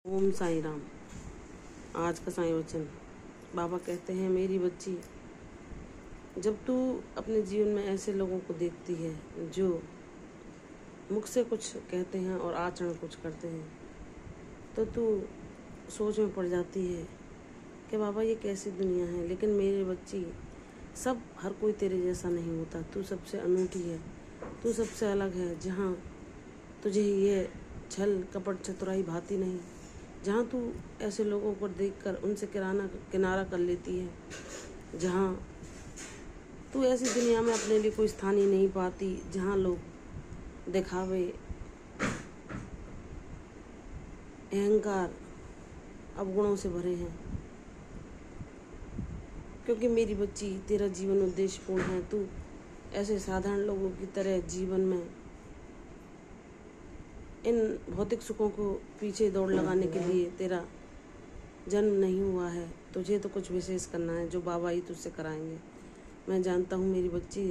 ओम साईं राम। आज का साईं वचन। बाबा कहते हैं, मेरी बच्ची, जब तू अपने जीवन में ऐसे लोगों को देखती है जो मुख से कुछ कहते हैं और आचरण कुछ करते हैं, तो तू सोच में पड़ जाती है कि बाबा ये कैसी दुनिया है। लेकिन मेरी बच्ची, सब हर कोई तेरे जैसा नहीं होता। तू सबसे अनूठी है, तू सबसे अलग है। जहाँ तुझे ये छल कपट चतुराई भाती नहीं, जहाँ तू ऐसे लोगों को देखकर उनसे किनारा कर लेती है, जहाँ तू ऐसी दुनिया में अपने लिए कोई स्थान ही नहीं पाती, जहाँ लोग दिखावे, अहंकार, अवगुणों से भरे हैं। क्योंकि मेरी बच्ची, तेरा जीवन उद्देश्यपूर्ण है। तू ऐसे साधारण लोगों की तरह जीवन में इन भौतिक सुखों को पीछे दौड़ लगाने के लिए तेरा जन्म नहीं हुआ है। तुझे तो कुछ विशेष करना है जो बाबा ही तुझसे कराएंगे। मैं जानता हूँ मेरी बच्ची,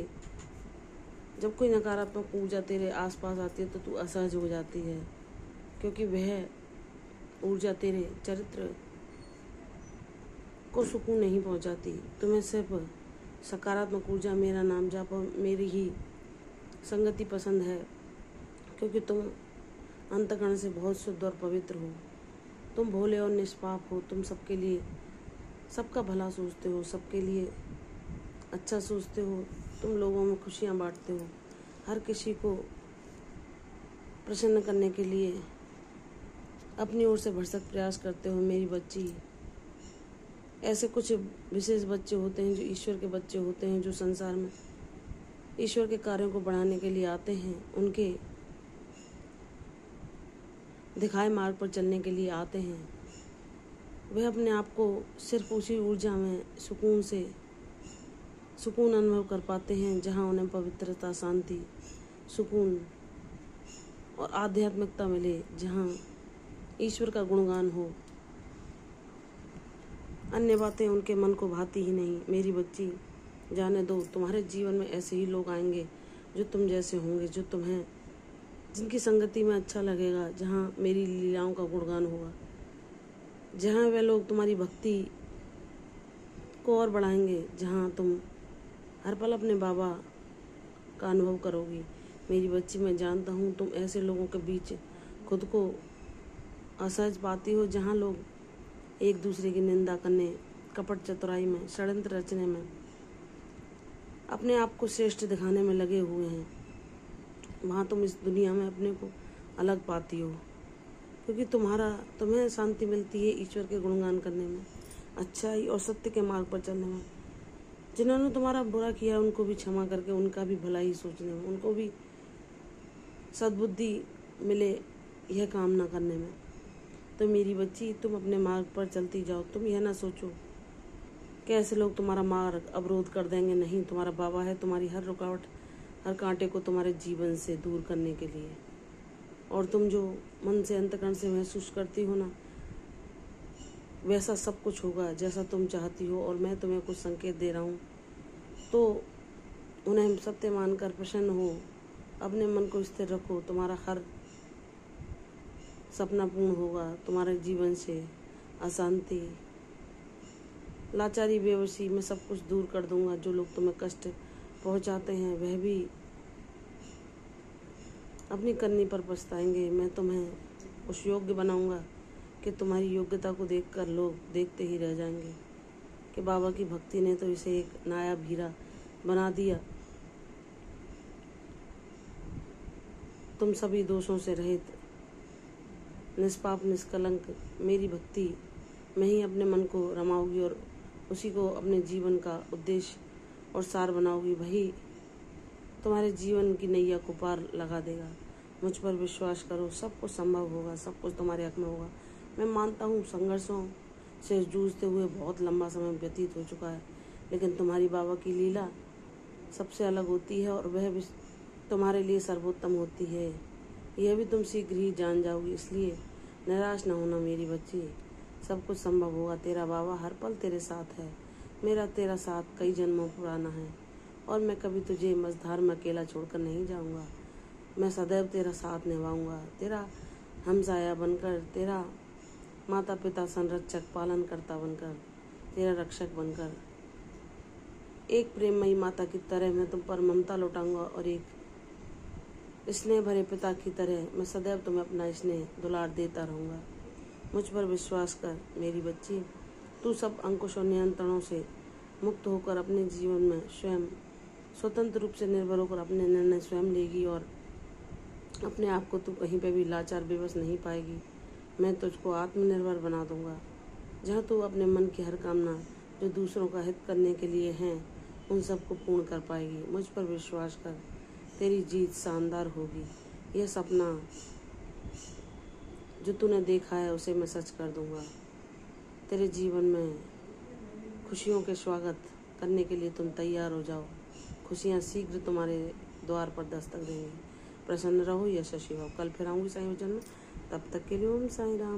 जब कोई नकारात्मक ऊर्जा तेरे आसपास आती है तो तू असहज हो जाती है, क्योंकि वह ऊर्जा तेरे चरित्र को सुकून नहीं पहुँचाती। तुम्हें सिर्फ सकारात्मक ऊर्जा, मेरा नाम जाप, मेरी ही संगति पसंद है, क्योंकि तुम अंतःकरण से बहुत शुद्ध और पवित्र हो। तुम भोले और निष्पाप हो। तुम सबके लिए सबका भला सोचते हो, सबके लिए अच्छा सोचते हो। तुम लोगों में खुशियाँ बांटते हो, हर किसी को प्रसन्न करने के लिए अपनी ओर से भरसक प्रयास करते हो। मेरी बच्ची, ऐसे कुछ विशेष बच्चे होते हैं जो ईश्वर के बच्चे होते हैं, जो संसार में ईश्वर के कार्यों को बढ़ाने के लिए आते हैं, उनके दिखाए मार्ग पर चलने के लिए आते हैं। वे अपने आप को सिर्फ उसी ऊर्जा में सुकून अनुभव कर पाते हैं जहाँ उन्हें पवित्रता, शांति, सुकून और आध्यात्मिकता मिले, जहाँ ईश्वर का गुणगान हो। अन्य बातें उनके मन को भाती ही नहीं। मेरी बच्ची, जाने दो, तुम्हारे जीवन में ऐसे ही लोग आएंगे जो तुम जैसे होंगे, जो तुम्हें जिनकी संगति में अच्छा लगेगा, जहाँ मेरी लीलाओं का गुणगान होगा, जहाँ वे लोग तुम्हारी भक्ति को और बढ़ाएंगे, जहाँ तुम हर पल अपने बाबा का अनुभव करोगी। मेरी बच्ची, मैं जानता हूँ तुम ऐसे लोगों के बीच खुद को असहज पाती हो, जहाँ लोग एक दूसरे की निंदा करने, कपट चतुराई में, षड्यंत्र रचने में, अपने आप को श्रेष्ठ दिखाने में लगे हुए हैं। वहाँ तुम इस दुनिया में अपने को अलग पाती हो, क्योंकि तुम्हें शांति मिलती है ईश्वर के गुणगान करने में, अच्छाई और सत्य के मार्ग पर चलने में। जिन्होंने तुम्हारा बुरा किया उनको भी क्षमा करके उनका भी भलाई सोचने में, उनको भी सद्बुद्धि मिले यह कामना करने में। तो मेरी बच्ची, तुम अपने मार्ग पर चलती जाओ। तुम यह ना सोचो कि ऐसे लोग तुम्हारा मार्ग अवरोध कर देंगे। नहीं, तुम्हारा बाबा है तुम्हारी हर रुकावट, हर कांटे को तुम्हारे जीवन से दूर करने के लिए। और तुम जो मन से, अंतःकरण से महसूस करती हो ना, वैसा सब कुछ होगा जैसा तुम चाहती हो। और मैं तुम्हें कुछ संकेत दे रहा हूँ, तो उन्हें सत्य मानकर प्रसन्न हो, अपने मन को स्थिर रखो। तुम्हारा हर सपना पूर्ण होगा। तुम्हारे जीवन से अशांति, लाचारी, बेबसी मैं सब कुछ दूर कर दूंगा। जो लोग तुम्हें कष्ट पहुंचाते हैं वह भी अपनी करनी पर पछताएंगे। मैं तुम्हें उस योग्य बनाऊंगा कि तुम्हारी योग्यता को देखकर लोग देखते ही रह जाएंगे कि बाबा की भक्ति ने तो इसे एक नायाब हीरा बना दिया। तुम सभी दोषों से रहित, निष्पाप, निष्कलंक मेरी भक्ति में ही अपने मन को रमाओगी और उसी को अपने जीवन का उद्देश्य और सार बनाओगी। वही तुम्हारे जीवन की नैया को पार लगा देगा। मुझ पर विश्वास करो, सब कुछ संभव होगा, सब कुछ तुम्हारे हक में होगा। मैं मानता हूँ संघर्षों से जूझते हुए बहुत लंबा समय व्यतीत हो चुका है, लेकिन तुम्हारी बाबा की लीला सबसे अलग होती है और वह भी तुम्हारे लिए सर्वोत्तम होती है। यह भी तुम शीघ्र ही जान जाओगी। इसलिए निराश न होना मेरी बच्ची, सब कुछ संभव होगा। तेरा बाबा हर पल तेरे साथ है। मेरा तेरा साथ कई जन्मों पुराना है और मैं कभी तुझे मझधार में अकेला छोड़कर नहीं जाऊंगा। मैं सदैव तेरा साथ निभाऊंगा, तेरा हमसाया बनकर, तेरा माता पिता संरक्षक पालनकर्ता बनकर, तेरा रक्षक बनकर, एक प्रेममयी माता की तरह मैं तुम पर ममता लौटाऊंगा और एक स्नेह भरे पिता की तरह मैं सदैव तुम्हें अपना स्नेह दुलार देता रहूँगा। मुझ पर विश्वास कर मेरी बच्ची, तू सब अंकुश और नियंत्रणों से मुक्त होकर अपने जीवन में स्वयं स्वतंत्र रूप से निर्भर होकर अपने निर्णय स्वयं लेगी और अपने आप को तू कहीं पे भी लाचार बेबस नहीं पाएगी। मैं तुझको आत्मनिर्भर बना दूंगा, जहाँ तू अपने मन की हर कामना जो दूसरों का हित करने के लिए हैं उन सबको पूर्ण कर पाएगी। मुझ पर विश्वास कर, तेरी जीत शानदार होगी। यह सपना जो तूने देखा है उसे मैं सच कर दूंगा। तेरे जीवन में खुशियों के स्वागत करने के लिए तुम तैयार हो जाओ। खुशियाँ शीघ्र तुम्हारे द्वार पर दस्तक देंगी। प्रसन्न रहो, यश शिव। कल फिर आऊँगी साईं भजन में, तब तक के लिए ओम साईं राम।